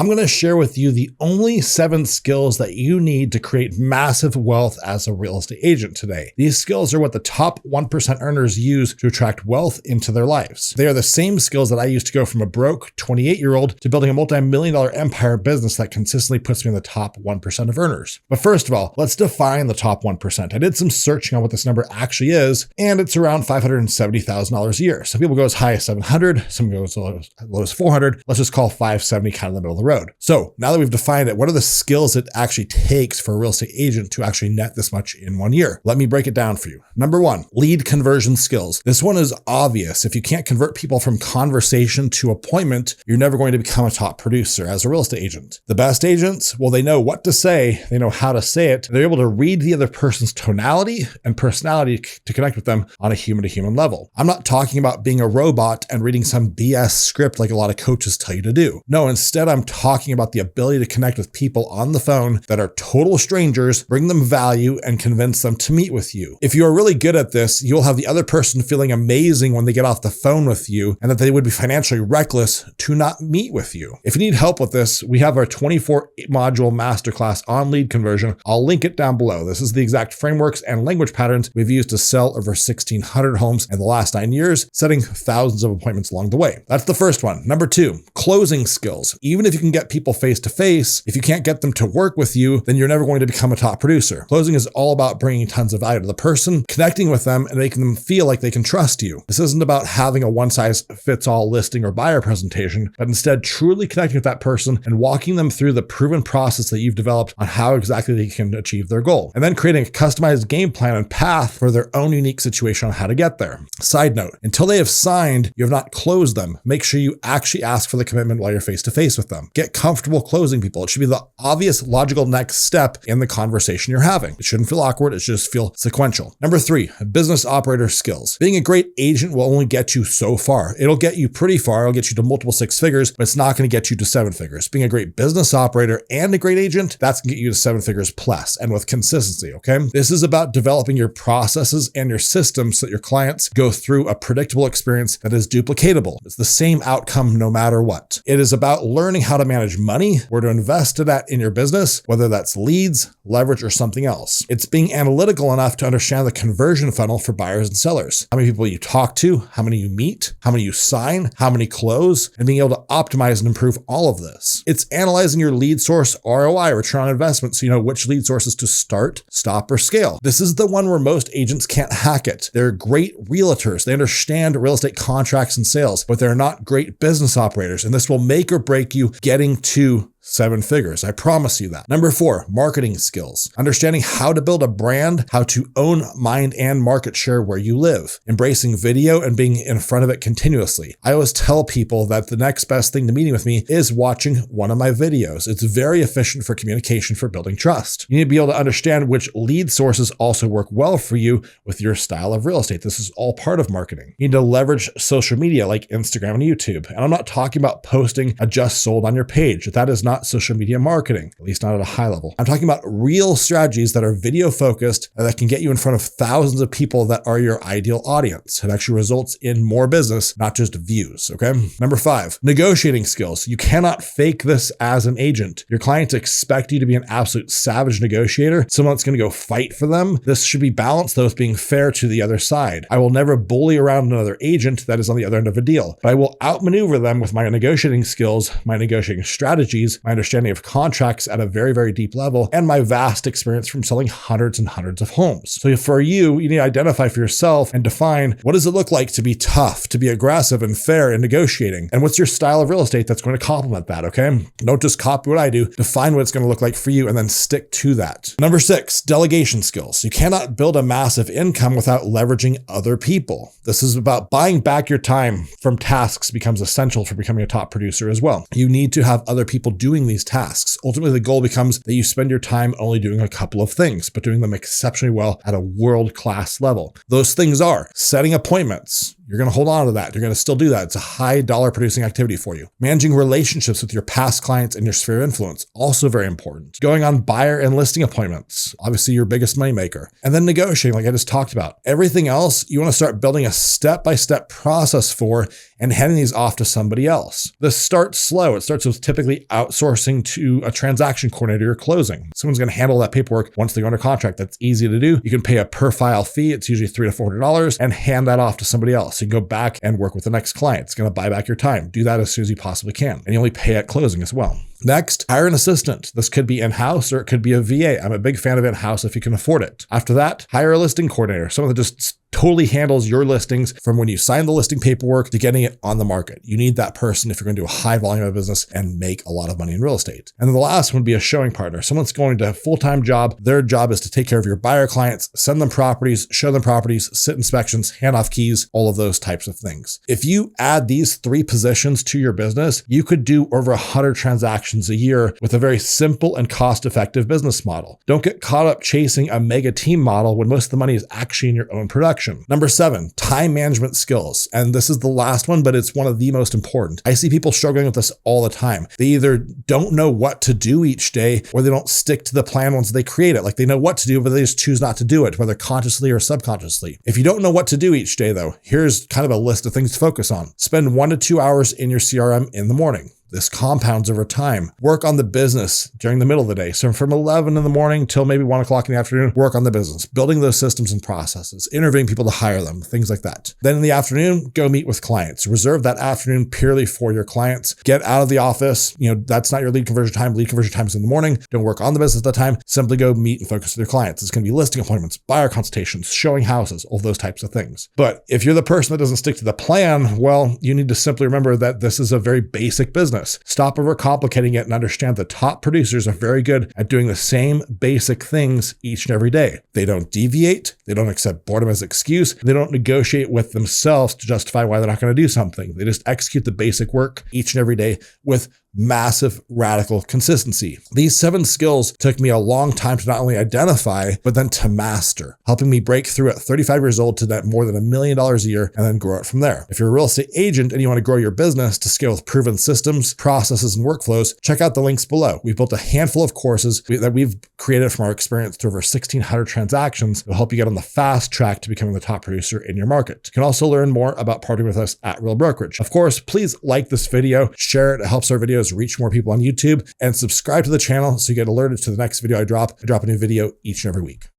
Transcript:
I'm going to share with you the only 7 skills that you need to create massive wealth as a real estate agent today. These skills are what the top 1% earners use to attract wealth into their lives. They are the same skills that I used to go from a broke 28-year-old to building a multi-million-dollar empire business that consistently puts me in the top 1% of earners. But first of all, let's define the top 1%. I did some searching on what this number actually is, and it's around $570,000 a year. Some people go as high as 700, some go as low as 400. Let's just call 570 kind of the middle of the road. So now that we've defined it, what are the skills it actually takes for a real estate agent to actually net this much in 1 year? Let me break it down for you. Number 1, lead conversion skills. This one is obvious. If you can't convert people from conversation to appointment, you're never going to become a top producer as a real estate agent. The best agents, well, they know what to say, they know how to say it, they're able to read the other person's tonality and personality to connect with them on a human-to-human level. I'm not talking about being a robot and reading some BS script like a lot of coaches tell you to do. No, instead I'm talking about the ability to connect with people on the phone that are total strangers, bring them value, and convince them to meet with you. If you are really good at this, you'll have the other person feeling amazing when they get off the phone with you, and that they would be financially reckless to not meet with you. If you need help with this, we have our 24-module masterclass on lead conversion. I'll link it down below. This is the exact frameworks and language patterns we've used to sell over 1,600 homes in the last 9 years, setting thousands of appointments along the way. That's the first one. Number 2, closing skills. Even if you can get people face-to-face, if you can't get them to work with you, then you're never going to become a top producer. Closing is all about bringing tons of value to the person, connecting with them, and making them feel like they can trust you. This isn't about having a one-size-fits-all listing or buyer presentation, but instead truly connecting with that person and walking them through the proven process that you've developed on how exactly they can achieve their goal. And then creating a customized game plan and path for their own unique situation on how to get there. Side note, until they have signed, you have not closed them. Make sure you actually ask for the commitment while you're face-to-face with them. Get comfortable closing people. It should be the obvious, logical next step in the conversation you're having. It shouldn't feel awkward. It should just feel sequential. Number 3, business operator skills. Being a great agent will only get you so far. It'll get you pretty far. It'll get you to multiple 6 figures, but it's not going to get you to 7 figures. Being a great business operator and a great agent, that's going to get you to 7 figures plus, and with consistency, okay? This is about developing your processes and your systems so that your clients go through a predictable experience that is duplicatable. It's the same outcome no matter what. It is about learning how to manage money, where to invest that in your business, whether that's leads, leverage, or something else. It's being analytical enough to understand the conversion funnel for buyers and sellers. How many people you talk to, how many you meet, how many you sign, how many close, and being able to optimize and improve all of this. It's analyzing your lead source ROI, return on investment, so you know which lead sources to start, stop, or scale. This is the one where most agents can't hack it. They're great realtors. They understand real estate contracts and sales, but they're not great business operators. And this will make or break you getting to 7 figures. I promise you that. Number 4, marketing skills. Understanding how to build a brand, how to own mind and market share where you live. Embracing video and being in front of it continuously. I always tell people that the next best thing to meeting with me is watching one of my videos. It's very efficient for communication, for building trust. You need to be able to understand which lead sources also work well for you with your style of real estate. This is all part of marketing. You need to leverage social media like Instagram and YouTube. And I'm not talking about posting a just sold on your page. That is not social media marketing, at least not at a high level. I'm talking about real strategies that are video focused and that can get you in front of thousands of people that are your ideal audience. It actually results in more business, not just views, okay? Number 5, negotiating skills. You cannot fake this as an agent. Your clients expect you to be an absolute savage negotiator, someone that's going to go fight for them. This should be balanced, though, with being fair to the other side. I will never bully around another agent that is on the other end of a deal, but I will outmaneuver them with my negotiating skills, my negotiating strategies, my understanding of contracts at a very, very deep level, and my vast experience from selling hundreds and hundreds of homes. So for you need to identify for yourself and define what does it look like to be tough, to be aggressive and fair in negotiating, and what's your style of real estate that's going to complement that, okay? Don't just copy what I do, define what it's going to look like for you and then stick to that. Number 6, delegation skills. You cannot build a massive income without leveraging other people. This is about buying back your time from tasks becomes essential for becoming a top producer as well. You need to have other people doing these tasks. Ultimately, the goal becomes that you spend your time only doing a couple of things, but doing them exceptionally well at a world-class level. Those things are setting appointments. You're going to hold on to that. You're going to still do that. It's a high dollar producing activity for you. Managing relationships with your past clients and your sphere of influence, also very important. Going on buyer and listing appointments, obviously your biggest moneymaker. And then negotiating, like I just talked about. Everything else, you want to start building a step-by-step process for and handing these off to somebody else. This starts slow. It starts with typically outsourcing to a transaction coordinator or closing. Someone's going to handle that paperwork once they go under contract. That's easy to do. You can pay a per file fee. It's usually $300 to $400 and hand that off to somebody else. So you can go back and work with the next client. It's going to buy back your time. Do that as soon as you possibly can. And you only pay at closing as well. Next, hire an assistant. This could be in-house or it could be a VA. I'm a big fan of in-house if you can afford it. After that, hire a listing coordinator, someone that just totally handles your listings from when you sign the listing paperwork to getting it on the market. You need that person if you're going to do a high volume of business and make a lot of money in real estate. And then the last one would be a showing partner. Someone's going to a full-time job. Their job is to take care of your buyer clients, send them properties, show them properties, sit inspections, hand off keys, all of those types of things. If you add these 3 positions to your business, you could do over 100 transactions a year with a very simple and cost-effective business model. Don't get caught up chasing a mega team model when most of the money is actually in your own production. Number 7, time management skills. And this is the last one, but it's one of the most important. I see people struggling with this all the time. They either don't know what to do each day, or they don't stick to the plan once they create it. Like they know what to do, but they just choose not to do it, whether consciously or subconsciously. If you don't know what to do each day though, here's kind of a list of things to focus on. Spend 1 to 2 hours in your CRM in the morning. This compounds over time. Work on the business during the middle of the day. So from 11 in the morning till maybe 1 o'clock in the afternoon, work on the business, building those systems and processes, interviewing people to hire them, things like that. Then in the afternoon, go meet with clients. Reserve that afternoon purely for your clients. Get out of the office. That's not your lead conversion time. Lead conversion time is in the morning. Don't work on the business at that time. Simply go meet and focus with your clients. It's going to be listing appointments, buyer consultations, showing houses, all those types of things. But if you're the person that doesn't stick to the plan, well, you need to simply remember that this is a very basic business. Stop overcomplicating it and understand the top producers are very good at doing the same basic things each and every day. They don't deviate. They don't accept boredom as an excuse. They don't negotiate with themselves to justify why they're not going to do something. They just execute the basic work each and every day with massive radical consistency. These 7 skills took me a long time to not only identify, but then to master, helping me break through at 35 years old to net more than $1 million a year and then grow it from there. If you're a real estate agent and you want to grow your business to scale with proven systems, processes, and workflows, check out the links below. We've built a handful of courses that we've created from our experience through over 1,600 transactions that will help you get on the fast track to becoming the top producer in your market. You can also learn more about partnering with us at REAL Brokerage. Of course, please like this video, share it. It helps our videos reach more people on YouTube, and subscribe to the channel so you get alerted to the next video I drop. I drop a new video each and every week.